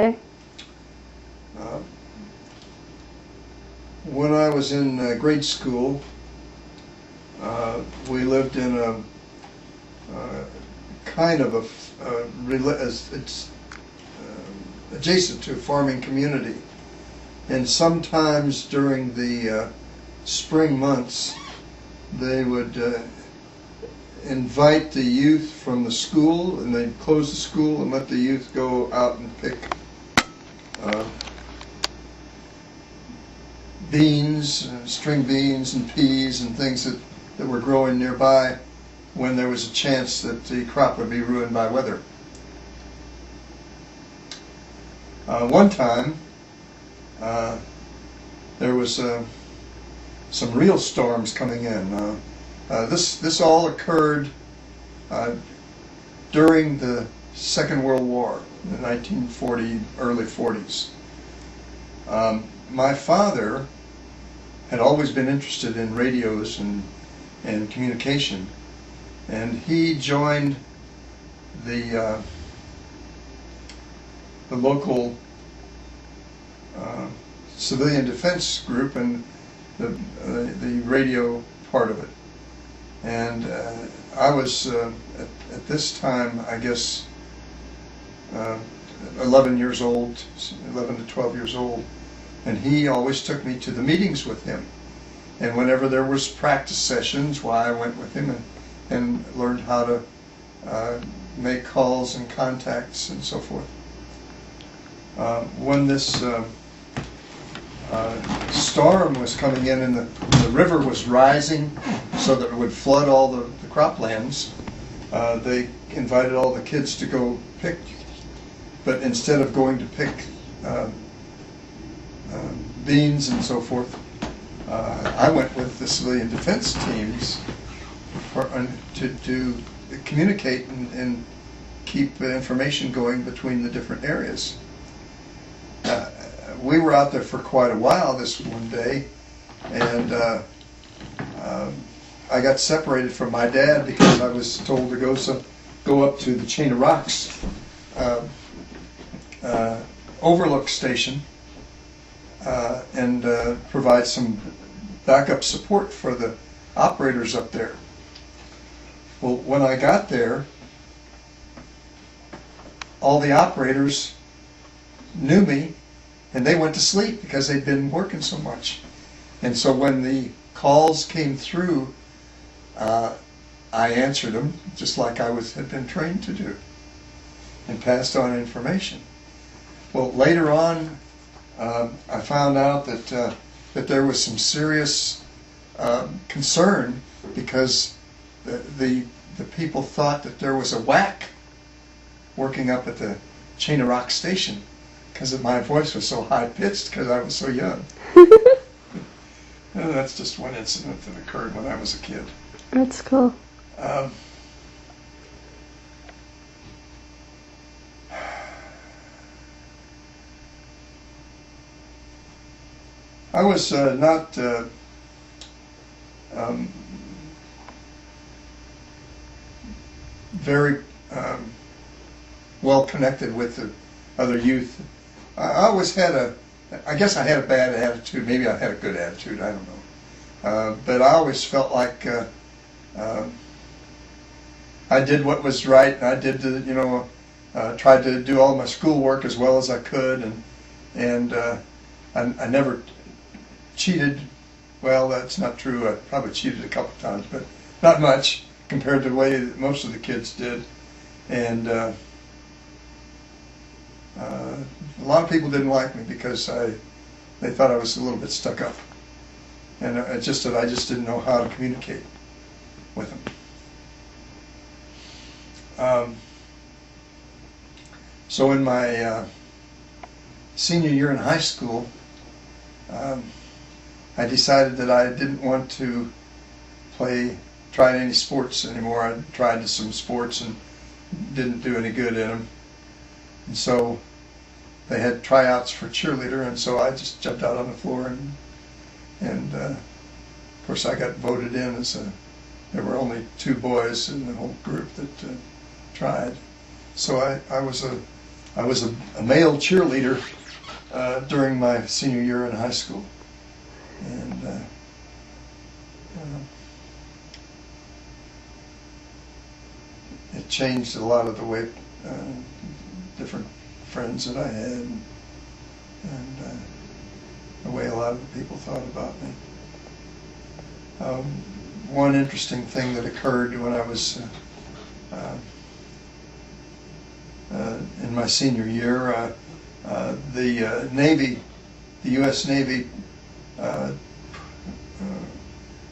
Okay. Uh, when I was in grade school, we lived in a kind of it's adjacent to a farming community. And sometimes during the spring months, they would invite the youth from the school, and they'd close the school and let the youth go out and pick beans, string beans and peas and things that were growing nearby when there was a chance that the crop would be ruined by weather. One time, there was some real storms coming in. This all occurred during the Second World War, in the 1940, early 40s. My father had always been interested in radios and communication, and he joined the local civilian defense group and the radio part of it. And I was at this time, I guess, 11 years old, 11 to 12 years old, and he always took me to the meetings with him. And whenever there was practice sessions, why, I went with him and learned how to make calls and contacts and so forth. When this storm was coming in and the river was rising so that it would flood all the croplands, they invited all the kids to go pick, but instead of going to pick beans and so forth, I went with the civilian defense teams to communicate and keep information going between the different areas. We were out there for quite a while this one day, and I got separated from my dad because I was told to go up to the Chain of Rocks overlook station and provide some backup support for the operators up there. Well, when I got there, all the operators knew me, and they went to sleep because they'd been working so much. And so when the calls came through, I answered them just like I had been trained to do, and passed on information. Well, later on, I found out that there was some serious concern because the people thought that there was a whack working up at the Chain of Rock station because my voice was so high-pitched because I was so young. And that's just one incident that occurred when I was a kid. That's cool. I was not very well connected with the other youth. I always had I guess I had a bad attitude. Maybe I had a good attitude, I don't know. But I always felt like I did what was right, and I did tried to do all my schoolwork as well as I could, and I never cheated. Well, that's not true. I probably cheated a couple times, but not much compared to the way that most of the kids did. And a lot of people didn't like me because they thought I was a little bit stuck up, and it's just that I just didn't know how to communicate with them. So in my senior year in high school, I decided that I didn't want to try any sports anymore. I tried some sports and didn't do any good in them. And so they had tryouts for cheerleader, and so I just jumped out on the floor and of course I got voted in as there were only 2 boys in the whole group that tried. So I was I was a male cheerleader during my senior year in high school, and it changed a lot of the way different friends that I had, and the way a lot of the people thought about me. One interesting thing that occurred when I was in my senior year, the Navy, the U.S. Navy,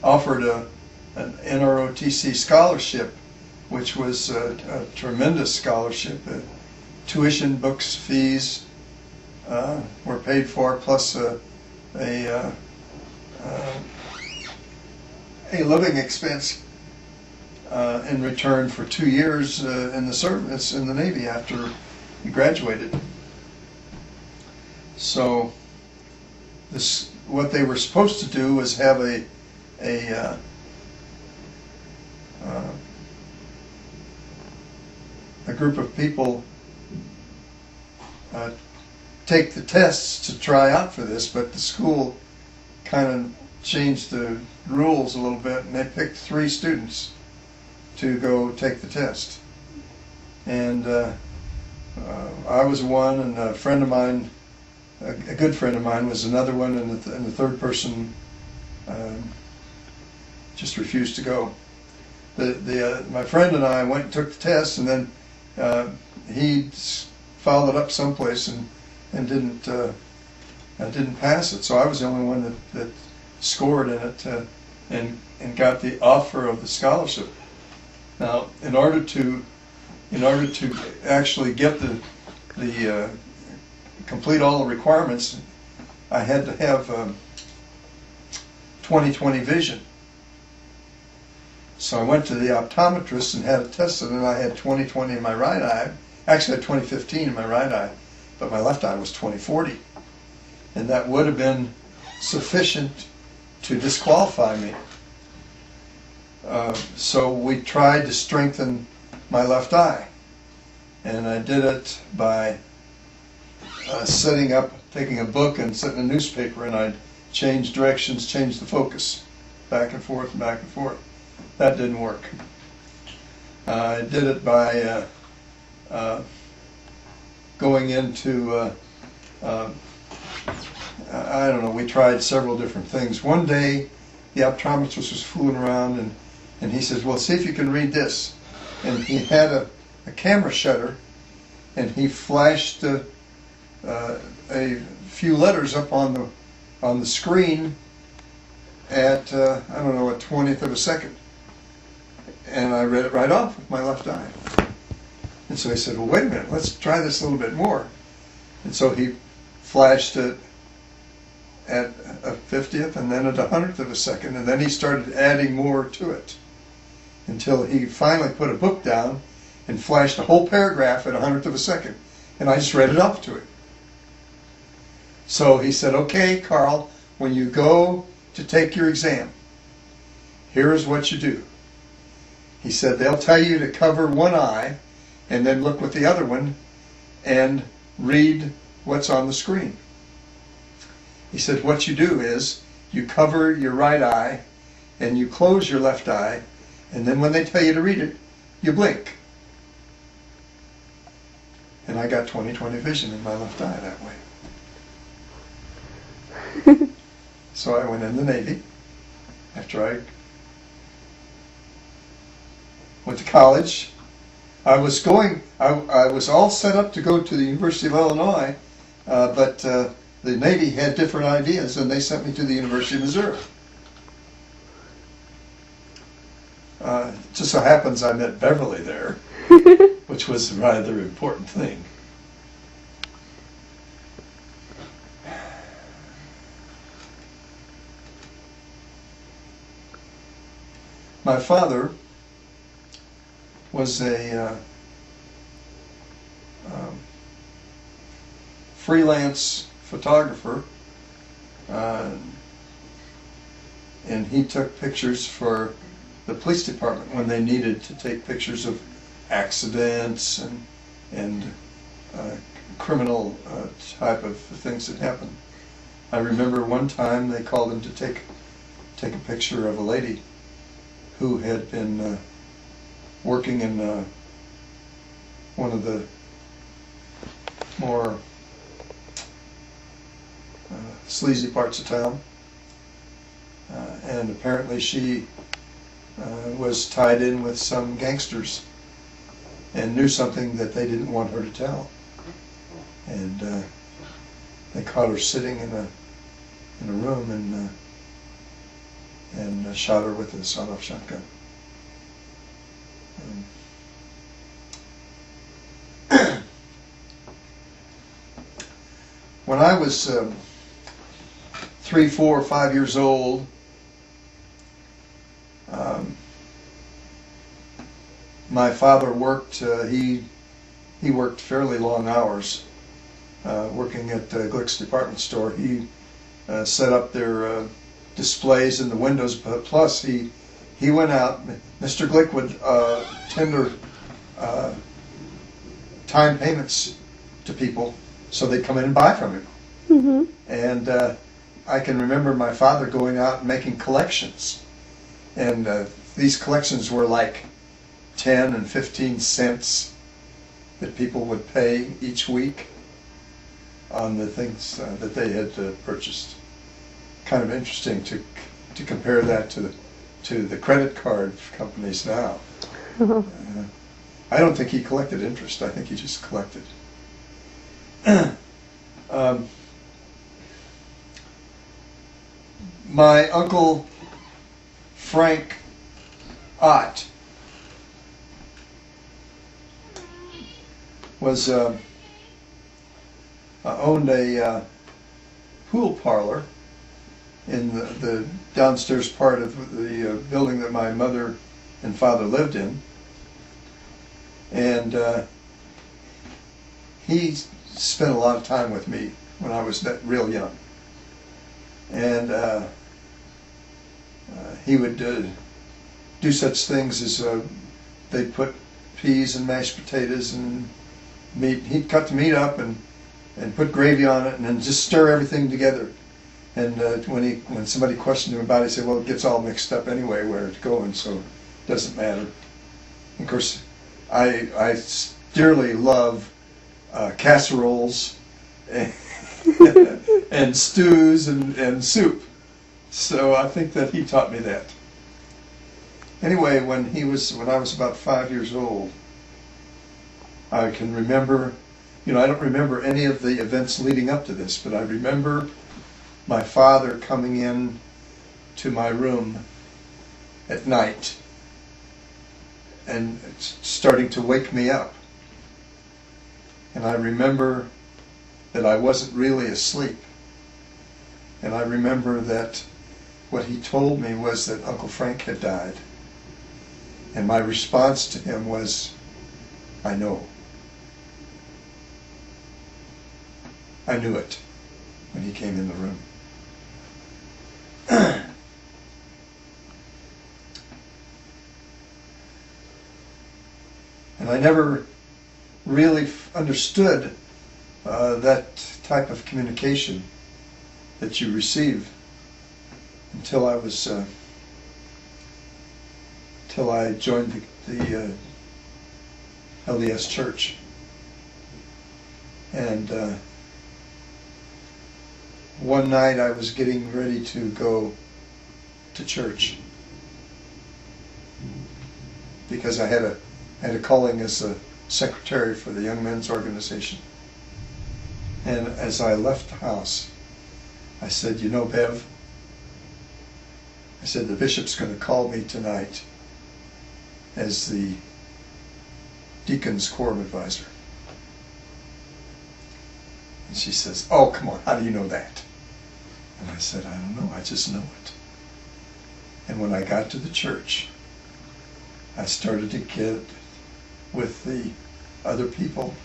offered an NROTC scholarship, which was a tremendous scholarship. Tuition, books, fees were paid for, plus a living expense in return for 2 years in the service in the Navy after he graduated. So this, what they were supposed to do was have a group of people take the tests to try out for this, but the school kind of changed the rules a little bit, and they picked 3 students to go take the test. And I was one, and a friend of mine, a good friend of mine, was another one, and the third person just refused to go. My friend and I went and took the test, and then he followed it up someplace and didn't pass it. So I was the only one that scored in it and got the offer of the scholarship. Now, in order to actually get the complete all the requirements, I had to have 20/20 vision. So I went to the optometrist and had it tested, and I had 20/20 in my right eye. Actually, I had 20/15 in my right eye, but my left eye was 20/40, and that would have been sufficient to disqualify me. So we tried to strengthen my left eye, and I did it by taking a book and setting a newspaper, and I'd change directions, change the focus, back and forth and back and forth. That didn't work. I did it by going into, I don't know, we tried several different things. One day, the optometrist was fooling around, and he says, well, see if you can read this. And he had a camera shutter, and he flashed a few letters up on the screen at, I don't know, a 20th of a second. And I read it right off with my left eye. And so he said, well, wait a minute, let's try this a little bit more. And so he flashed it at a 50th and then at a 100th of a second, and then he started adding more to it until he finally put a book down and flashed a whole paragraph at a 100th of a second. And I just read it off to him. So he said, okay, Carl, when you go to take your exam, here's what you do. He said, they'll tell you to cover one eye and then look with the other one and read what's on the screen. He said, what you do is you cover your right eye and you close your left eye, and then when they tell you to read it, you blink. And I got 20/20 vision in my left eye that way. So I went in the Navy after I went to college. I was all set up to go to the University of Illinois, but the Navy had different ideas, and they sent me to the University of Missouri. It just so happens I met Beverly there, which was a rather important thing. My father was a freelance photographer, and he took pictures for the police department when they needed to take pictures of accidents and criminal type of things that happen. I remember one time they called him to take a picture of a lady who had been working in one of the more sleazy parts of town, and apparently she was tied in with some gangsters and knew something that they didn't want her to tell, and they caught her sitting in a room and shot her with a sawed-off shotgun. When I was 3, 4, 5 years old, my father worked. He worked fairly long hours, working at Glick's department store. He set up their displays in the windows. But plus, he went out. Mr. Glick would tender time payments to people, so they'd come in and buy from him. Mm-hmm. And I can remember my father going out and making collections. And these collections were like 10 and 15 cents that people would pay each week on the things that they had purchased. Kind of interesting to compare that to the credit card companies now. I don't think he collected interest. I think he just collected. My uncle Frank Ott was owned a pool parlor in the downstairs part of the building that my mother and father lived in, and he spent a lot of time with me when I was real young, and he would do such things as they'd put peas and mashed potatoes and meat. He'd cut the meat up and put gravy on it and then just stir everything together. And when somebody questioned him about it, he said, well, it gets all mixed up anyway where it's going, so it doesn't matter. Of course, I dearly love casseroles and stews and soup. So I think that he taught me that. Anyway, when I was about 5 years old, I can remember, I don't remember any of the events leading up to this, but I remember my father coming in to my room at night and starting to wake me up. And I remember that I wasn't really asleep. And I remember that what he told me was that Uncle Frank had died. And my response to him was, I know. I knew it when he came in the room. And I never really understood that type of communication that you receive until I joined the LDS Church. And one night I was getting ready to go to church because I had a calling as a secretary for the young men's organization. And as I left the house, I said, Bev, I said, the bishop's going to call me tonight as the deacon's quorum advisor. And she says, oh, come on, how do you know that? And I said, I don't know, I just know it. And when I got to the church, I started to get with the other people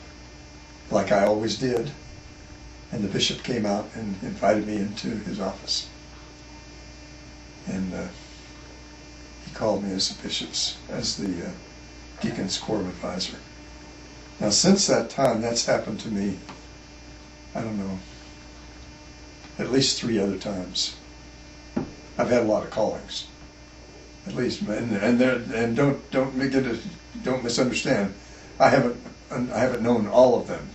like I always did. And the bishop came out and invited me into his office. And he called me as the deacon's quorum advisor. Now, since that time, that's happened to me, I don't know, at least 3 other times. I've had a lot of callings, at least, and don't misunderstand. I haven't known all of them,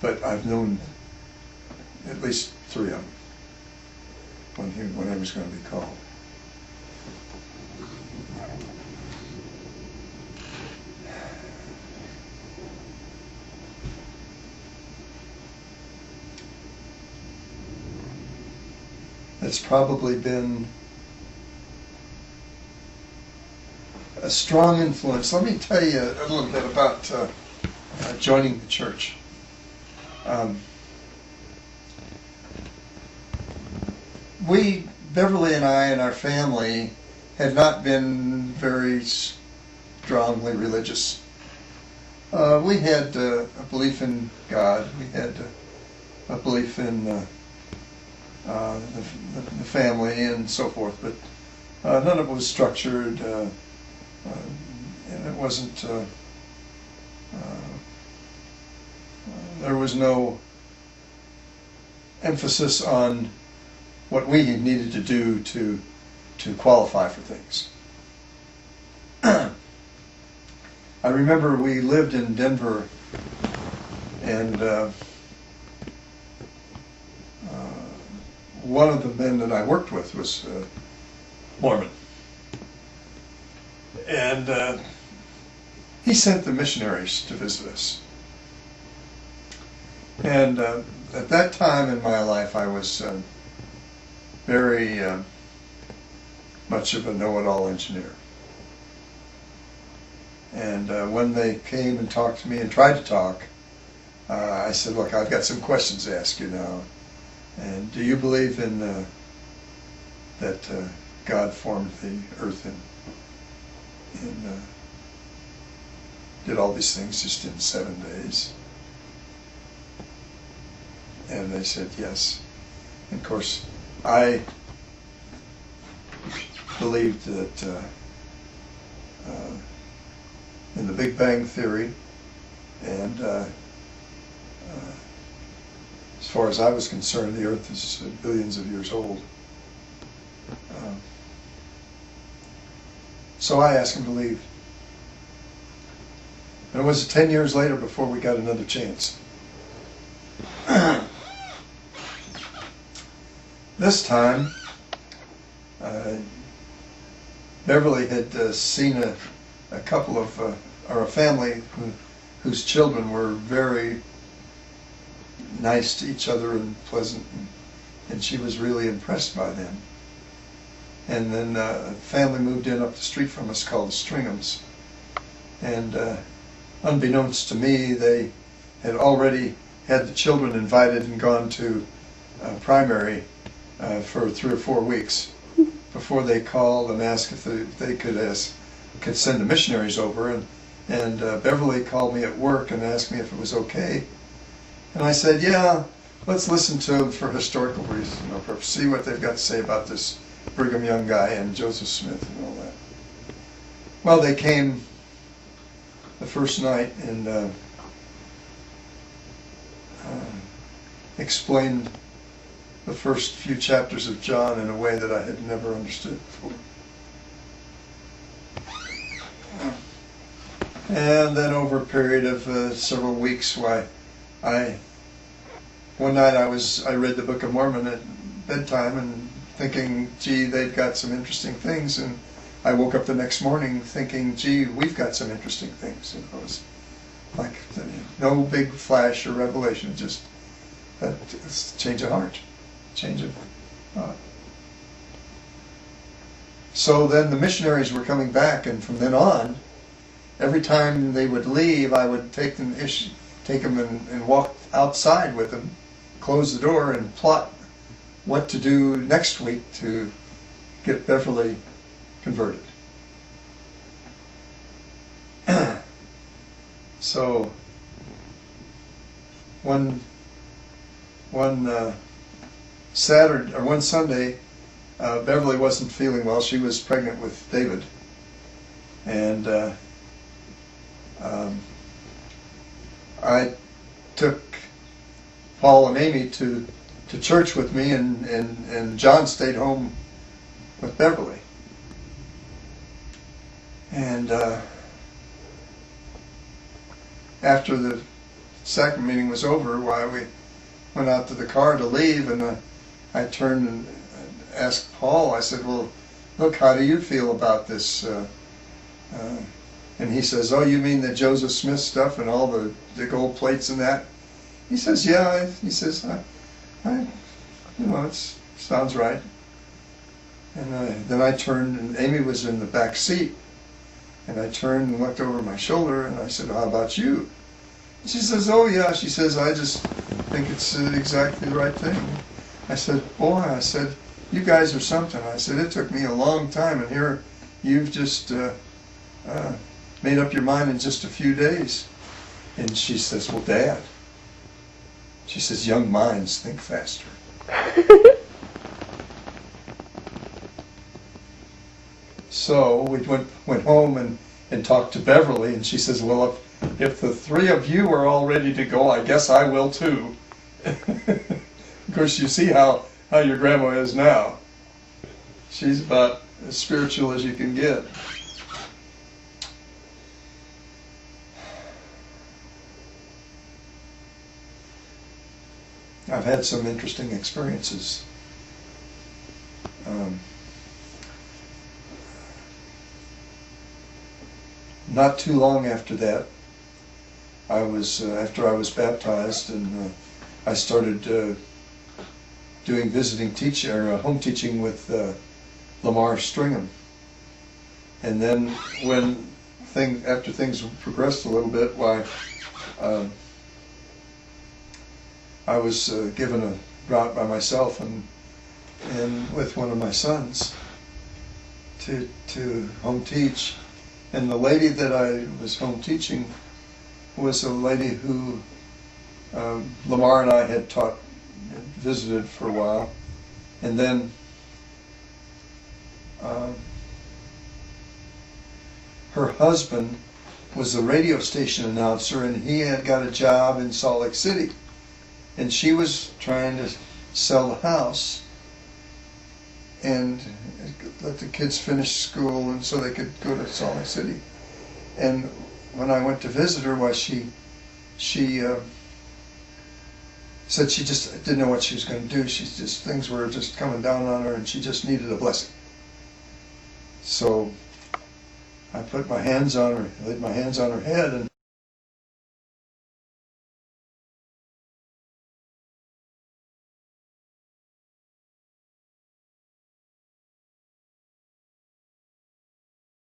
but I've known at least 3 of them when I was going to be called. It's probably been a strong influence. Let me tell you a little bit about joining the church. Beverly and I and our family had not been very strongly religious. We had a belief in God. We had a belief in the family and so forth, but none of it was structured, and it wasn't. There was no emphasis on what we needed to do to qualify for things. I remember we lived in Denver, and one of the men that I worked with was Mormon. And he sent the missionaries to visit us. And at that time in my life, I was very much of a know-it-all engineer. And when they came and talked to me and tried to talk, I said, look, I've got some questions to ask you now. And do you believe in that God formed the earth and did all these things just in 7 days? And they said yes. And of course, I believed that in the Big Bang Theory, and as far as I was concerned, the earth is billions of years old. So I asked him to leave. And it was 10 years later before we got another chance. This time, Beverly had seen a couple of, or a family whose children were very nice to each other and pleasant, and she was really impressed by them. And then a family moved in up the street from us called the Stringhams. And unbeknownst to me, they had already had the children invited and gone to primary for 3 or 4 weeks before they called and asked if they could send the missionaries over. And Beverly called me at work and asked me if it was okay. And I said, yeah, let's listen to them for historical reasons, no purpose. See what they've got to say about this Brigham Young guy and Joseph Smith and all that. Well, they came the first night and explained the first few chapters of John in a way that I had never understood before. And then over a period of several weeks, one night I read the Book of Mormon at bedtime and thinking, gee, they've got some interesting things, and I woke up the next morning thinking, gee, we've got some interesting things. And it was like no big flash or revelation, just a change of heart, change of thought. So then the missionaries were coming back, and from then on, every time they would leave, I would take them and walk outside with them, close the door, and plot what to do next week to get Beverly converted. So one Saturday or one Sunday, Beverly wasn't feeling well. She was pregnant with David, and I took Paul and Amy to church with me, and John stayed home with Beverly. And after the second meeting was over, we went out to the car to leave, and I turned and asked Paul, I said, well, look, how do you feel about this? And he says, oh, you mean the Joseph Smith stuff and all the gold plates and that? He says, yeah. He says, it sounds right. And then I turned, and Amy was in the back seat, and I turned and looked over my shoulder, and I said, how about you? She says, oh yeah. She says, I just think it's exactly the right thing. I said, boy, I said, you guys are something. I said, it took me a long time, and here you've just made up your mind in just a few days. And she says, well, Dad, she says, young minds think faster. So we went home and talked to Beverly, and she says, well, if the three of you are all ready to go, I guess I will too. Of course, you see how your grandma is now. She's about as spiritual as you can get. I've had some interesting experiences. Not too long after that, after I was baptized, and I started doing visiting teaching or home teaching with Lamar Stringham. And then after things progressed a little bit, I was given a route by myself and with one of my sons to home teach. And the lady that I was home teaching was a lady who Lamar and I had visited for a while. And then her husband was a radio station announcer, and he had got a job in Salt Lake City. And she was trying to sell the house and let the kids finish school, and so they could go to Salt Lake City. And when I went to visit her, she said she just didn't know what she was going to do. Things were just coming down on her, and she just needed a blessing. So I laid my hands on her head,